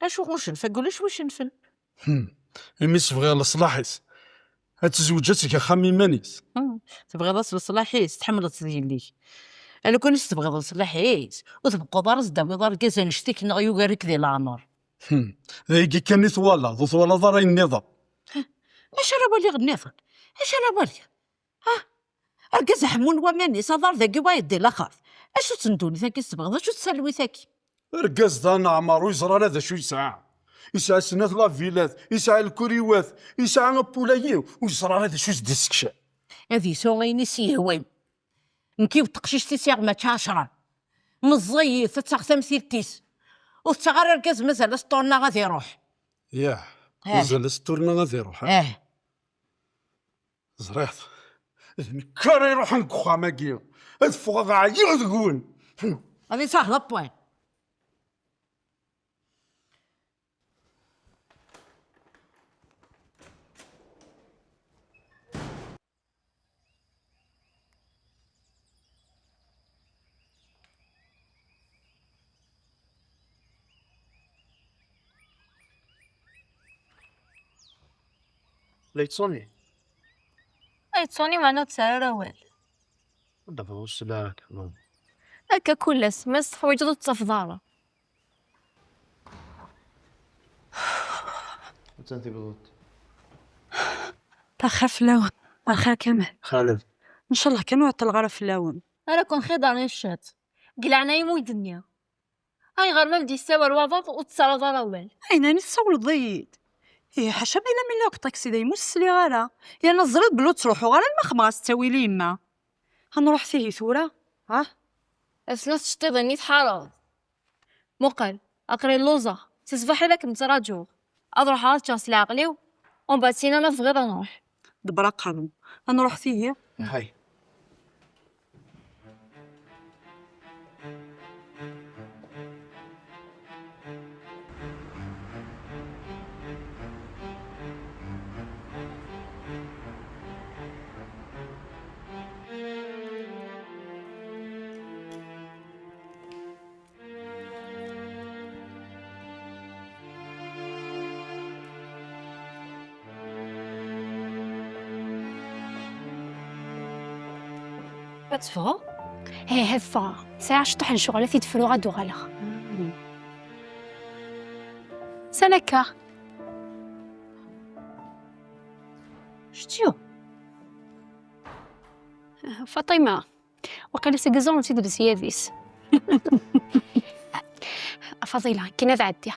اشو غنشنف قوليش واش نفن. ميس تبغي لصلاحيس هاد تزوجاتك يا خامي مانيس. تبغي لصلاحيس تحمل تديلي. انا كون تبغي لصلاحيس وتبقى دار دابا دار كاس نشتيك نغيو غيرك ذي العمر. ذيك كان ثوالا ذو ثوالا دار النظام. اش انا بالي النظام اش انا بالي اركز حمون وماني صدر ذاك وايدي لا خاف. اش تندوني ذاك تبغي اش تسلوي ذاك. ركز دانا عمر ويزرى هذا شو يسعى سنات لافيلات يسعى الكوريوات يسعى نابولايو ويزرى هذا شو ديسكشا. هذه سوغيني سيهوين نكيو تقشيش تيسيغ ما تشاشرا مزيت تتاخ تمثيلتيس وتغير ركز مازال سطورنا غادي يروح. ياه مازال سطورنا غادي يروح. زريت كان يروح نكوخا ماكيا هاد فوق غايا تقول هذه سهله بوين. ليتصوني تصوني معنا تسارى وال دابا واش لاك هكا كل سمس حوايج تصفضارة. وانت بغوت تخاف اللون واخا كامل خالد ان شاء الله كانوا الغرف اللون. انا كون خيضاني الشات قلعنا يمو الدنيا هاي غير ما بدي سوا الوظف وتصرى ضرا وال. اين نتصول ضيد هي حاشا بينا من لوك طاكسي داي مسلي غالا يا نزرت بلو تروحوا غالا المخماس تساوي لي يما غنروح فيه ثورة اسنا تشطيضني تحارض مقل اقري اللوزة تسبحي لك متراجو اضرح على تشاس العقلي ومن بعد سينا انا صغيرة نروح دبرا قانون غنروح فيه. هاي كتفغو هي هفا ساعة شطح نشغل في دفلو غادو غالا سنكا شتيو فاطمة وقال سيقزون تدرس يافيس فضيلة كنا ذا عدي